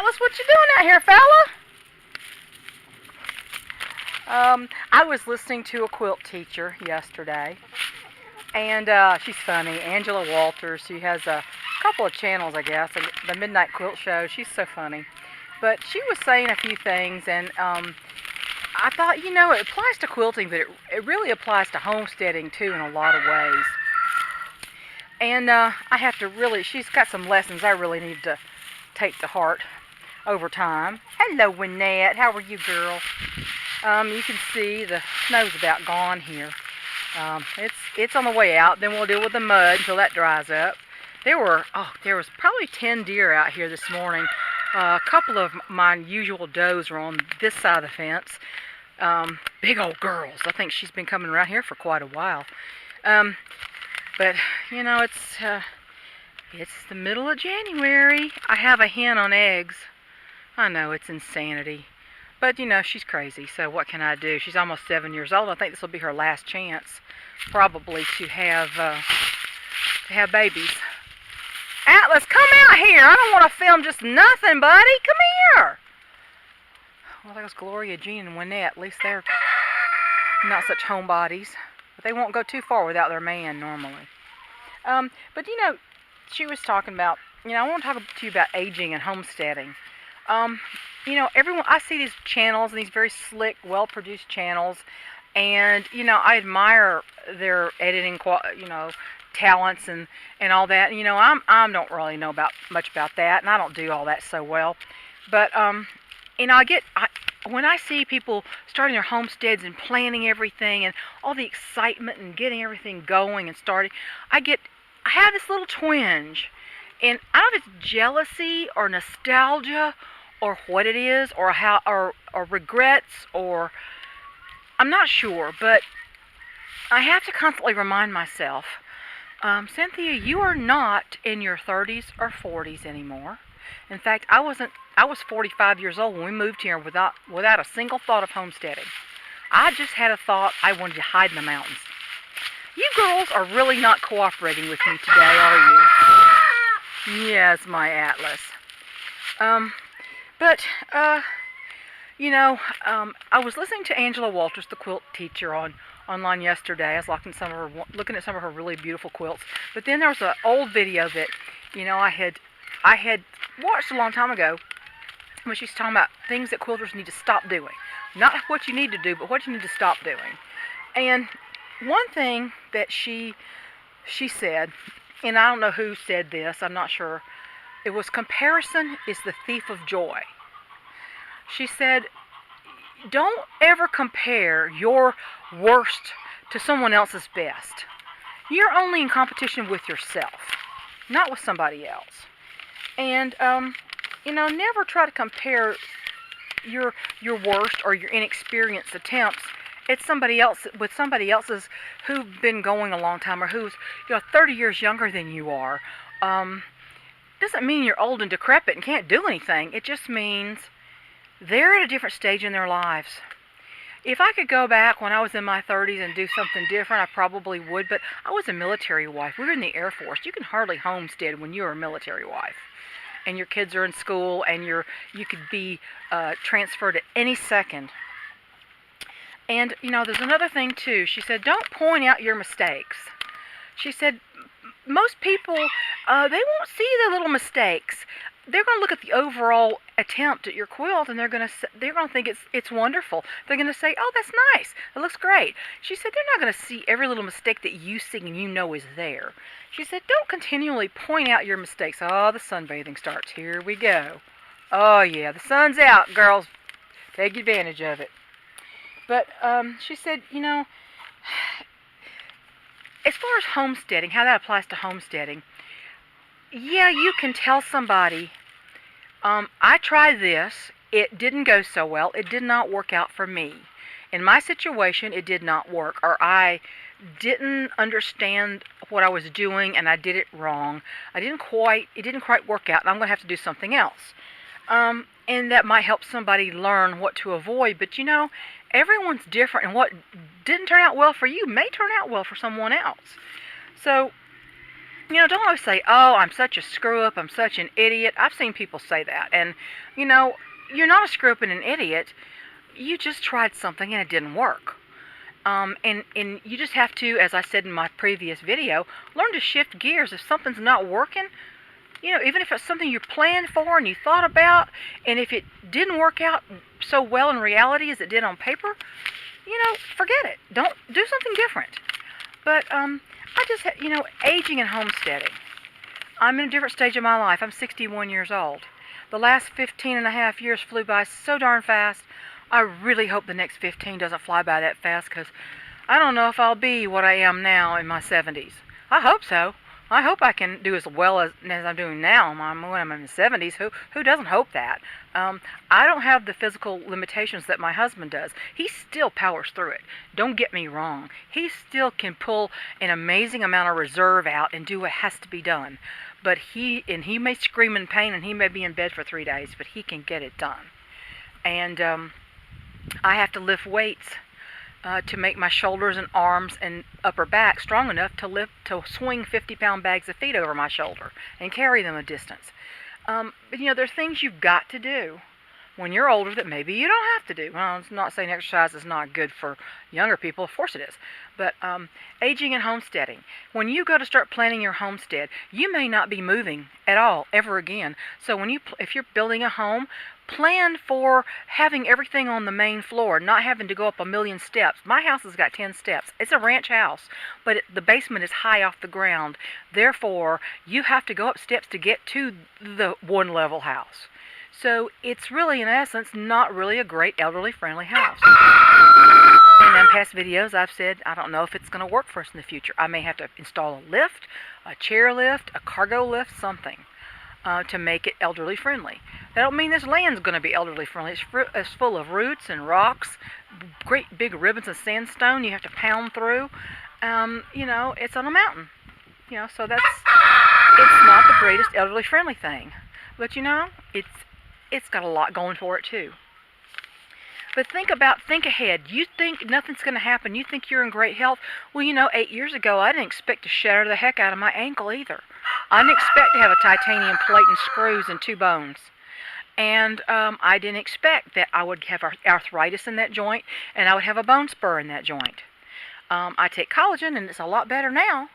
Atlas, what you doing out here, fella? I was listening to a quilt teacher yesterday, and she's funny, Angela Walters. She has a couple of channels, I guess, the Midnight Quilt Show. She's so funny. But she was saying a few things, and I thought, you know, it applies to quilting, but it really applies to homesteading, too, in a lot of ways. And I have to really, she's got some lessons I really need to take to heart over time. Hello, Winnette. How are you, girl? You can see the snow's about gone here. It's on the way out. Then we'll deal with the mud until that dries up. There was probably 10 deer out here this morning. A couple of my usual does are on this side of the fence. Big old girls. I think she's been coming around here for quite a while. But you know, it's the middle of January. I have a hen on eggs. I know, it's insanity. But, you know, she's crazy, so what can I do? She's almost 7 years old. I think this will be her last chance, probably, to have babies. Atlas, come out here. I don't want to film just nothing, buddy. Come here. Well, there's Gloria, Jean, and Winnette. At least they're not such homebodies. But they won't go too far without their man, normally. But, you know, she was talking about, you know, I want to talk to you about aging and homesteading. You know, I see these channels, and these very slick, well-produced channels, and, you know, I admire their editing, you know, talents and all that. And, you know, I don't really know much about that, and I don't do all that so well. But, you know, when I see people starting their homesteads and planning everything and all the excitement and getting everything going and starting, I have this little twinge. And I don't know if it's jealousy or nostalgia or what it is, or regrets, or I'm not sure, but I have to constantly remind myself, Cynthia, you are not in your 30s or 40s anymore. In fact, I was 45 years old when we moved here without a single thought of homesteading. I just had a thought I wanted to hide in the mountains. You girls are really not cooperating with me today, are you? Yes, my Atlas. But, you know, I was listening to Angela Walters, the quilt teacher, online yesterday. I was looking at some of her really beautiful quilts. But then there was an old video that, you know, I had watched a long time ago, when she's talking about things that quilters need to stop doing. Not what you need to do, but what you need to stop doing. And one thing that she said, and I don't know who said this, I'm not sure. It was, comparison is the thief of joy. She said, don't ever compare your worst to someone else's best. You're only in competition with yourself, not with somebody else. And, you know, never try to compare your worst or your inexperienced attempts with somebody else's who've been going a long time, or who's, you know, 30 years younger than you are. Doesn't mean you're old and decrepit and can't do anything. It just means they're at a different stage in their lives. If I could go back when I was in my 30s and do something different, I probably would, but I was a military wife. We were in the Air Force. You can hardly homestead when you're a military wife. And your kids are in school, and you could be transferred at any second. And, you know, there's another thing, too. She said, don't point out your mistakes. She said, most people, they won't see the little mistakes. They're going to look at the overall attempt at your quilt, and they're going to think it's wonderful. They're going to say, oh, that's nice. It looks great. She said, they're not going to see every little mistake that you see and you know is there. She said, don't continually point out your mistakes. Oh, the sunbathing starts. Here we go. Oh, yeah, the sun's out, girls. Take advantage of it. But she said, you know, as far as homesteading, how that applies to homesteading, yeah, you can tell somebody, I tried this, it didn't go so well, it did not work out for me. In my situation, it did not work, or I didn't understand what I was doing and I did it wrong. It didn't quite work out, and I'm going to have to do something else. And that might help somebody learn what to avoid, but you know, everyone's different, and what didn't turn out well for you may turn out well for someone else. So, Don't always say, "Oh, I'm such a screw up. I'm such an idiot." I've seen people say that, and you know, you're not a screw up and an idiot. You just tried something and it didn't work. And you just have to, as I said in my previous video, learn to shift gears. If something's not working, even if it's something you planned for and you thought about, and if it didn't work out so well in reality as it did on paper, forget it. Don't do something different. But I just, aging and homesteading. I'm in a different stage of my life. I'm 61 years old. The last 15 and a half years flew by so darn fast. I really hope the next 15 doesn't fly by that fast, because I don't know if I'll be what I am now in my 70s. I hope so. I hope I can do as well as I'm doing now when I'm in the 70s. Who doesn't hope that? I don't have the physical limitations that my husband does. He still powers through it. Don't get me wrong. He still can pull an amazing amount of reserve out and do what has to be done. But he may scream in pain and he may be in bed for 3 days, but he can get it done. And I have to lift weights to make my shoulders and arms and upper back strong enough to swing 50-pound bags of feed over my shoulder and carry them a distance. But there are things you've got to do when you're older that maybe you don't have to do. Well, I'm not saying exercise is not good for younger people. Of course it is. But aging and homesteading. When you go to start planning your homestead, you may not be moving at all ever again. So if you're building a home, plan for having everything on the main floor, not having to go up a million steps. My house has got 10 steps. It's a ranch house, but the basement is high off the ground. Therefore, you have to go up steps to get to the one-level house. So it's really, in essence, not really a great elderly-friendly house. In past videos, I've said I don't know if it's going to work for us in the future. I may have to install a lift, a chair lift, a cargo lift, something to make it elderly-friendly. That don't mean this land's going to be elderly-friendly. It's full of roots and rocks, great big ribbons of sandstone you have to pound through. It's on a mountain. So it's not the greatest elderly-friendly thing. But it's got a lot going for it too. But think ahead. You think nothing's going to happen. You think you're in great health. Well, 8 years ago, I didn't expect to shatter the heck out of my ankle either. I didn't expect to have a titanium plate and screws and 2 bones. And I didn't expect that I would have arthritis in that joint and I would have a bone spur in that joint. I take collagen, and it's a lot better now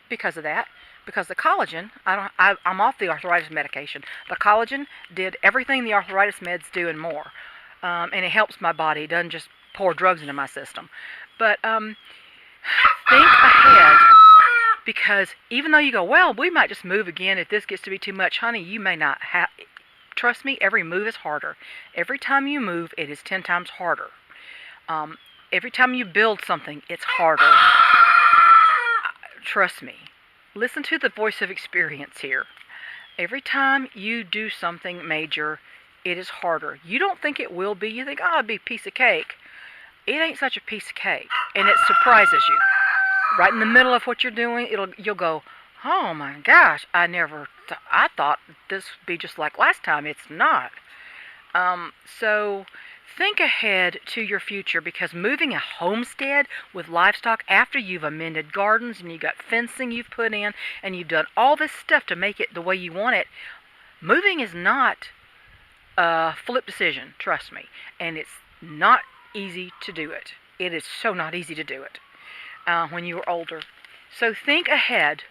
because of that. Because the collagen, I'm off the arthritis medication. The collagen did everything the arthritis meds do and more. And it helps my body. It doesn't just pour drugs into my system. But think ahead, because even though you go, well, we might just move again if this gets to be too much, honey, you may not have. Trust me, every move is harder. Every time you move, it is 10 times harder. Every time you build something, it's harder. Trust me. Listen to the voice of experience here. Every time you do something major, it is harder. You don't think it will be. You think, oh, it'll be a piece of cake. It ain't such a piece of cake. And it surprises you. Right in the middle of what you're doing, you'll go, oh my gosh, I thought this would be just like last time. It's not. So think ahead to your future, because moving a homestead with livestock after you've amended gardens and you've got fencing you've put in and you've done all this stuff to make it the way you want it, moving is not a flip decision, trust me. And it's not easy to do it. It is so not easy to do it when you are older. So think ahead.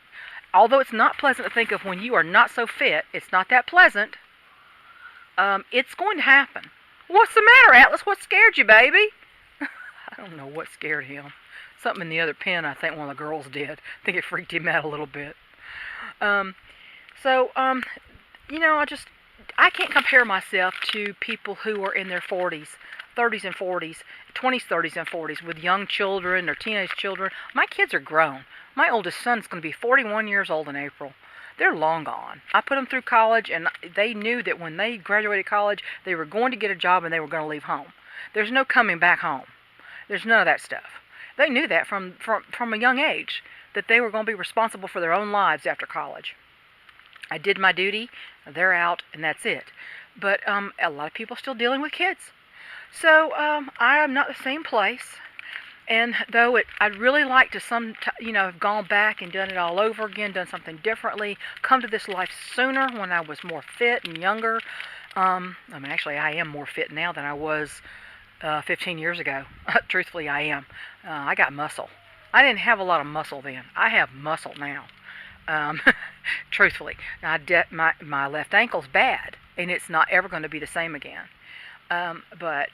Although it's not pleasant to think of when you are not so fit, it's not that pleasant. It's going to happen. What's the matter, Atlas? What scared you, baby? I don't know what scared him. Something in the other pen, I think one of the girls did. I think it freaked him out a little bit. I can't compare myself to people who are in their 40s, 30s and 40s, 20s, 30s and 40s with young children or teenage children. My kids are grown. My oldest son's going to be 41 years old in April. They're long gone. I put them through college, and they knew that when they graduated college, they were going to get a job and they were going to leave home. There's no coming back home. There's none of that stuff. They knew that from a young age, that they were going to be responsible for their own lives after college. I did my duty. They're out, and that's it. But a lot of people are still dealing with kids. So I am not the same place. And though I'd really like to have gone back and done it all over again, done something differently, come to this life sooner when I was more fit and younger. Actually, I am more fit now than I was 15 years ago. Truthfully, I am. I got muscle. I didn't have a lot of muscle then. I have muscle now. Um, Truthfully, now my left ankle's bad, and it's not ever going to be the same again. But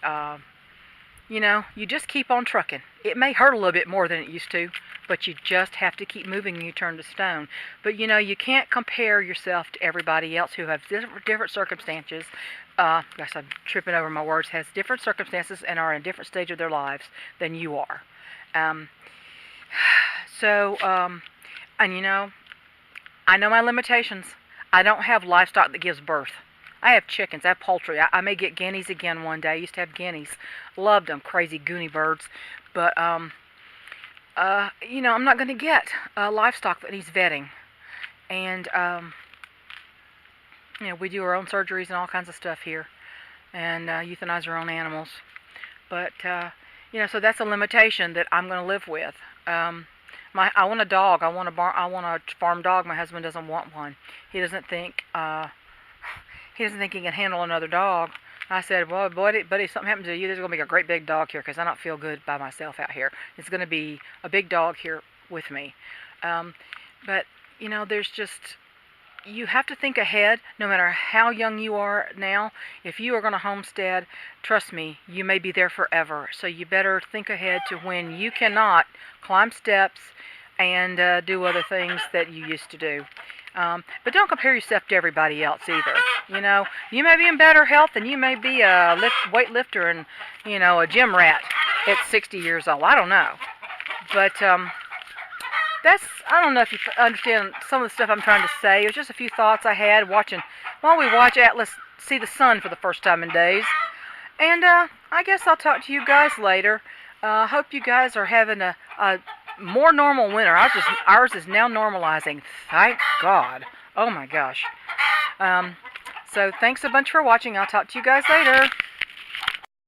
you just keep on trucking. It may hurt a little bit more than it used to, but you just have to keep moving and you turn to stone. But you can't compare yourself to everybody else who has different circumstances. Gosh, I'm tripping over my words. Has different circumstances and are in a different stage of their lives than you are. Um, and I know my limitations. I don't have livestock that gives birth. I have chickens. I have poultry. I may get guineas again one day. I used to have guineas. Loved them, crazy goonie birds. But I'm not going to get livestock that needs vetting. And we do our own surgeries and all kinds of stuff here, and euthanize our own animals. But so that's a limitation that I'm going to live with. I want a dog. I want a farm dog. My husband doesn't want one. He doesn't think he can handle another dog. I said, well, buddy, if something happens to you, there's going to be a great big dog here because I don't feel good by myself out here. It's going to be a big dog here with me. But there's just, you have to think ahead no matter how young you are now. If you are going to homestead, trust me, you may be there forever. So you better think ahead to when you cannot climb steps and do other things that you used to do. But don't compare yourself to everybody else either. You may be in better health and you may be a weightlifter and, a gym rat at 60 years old. I don't know. But I don't know if you understand some of the stuff I'm trying to say. It was just a few thoughts I had while we watch Atlas see the sun for the first time in days. And I guess I'll talk to you guys later. Hope you guys are having a more normal winter. Ours is now normalizing. Thank God. Oh my gosh. So thanks a bunch for watching. I'll talk to you guys later.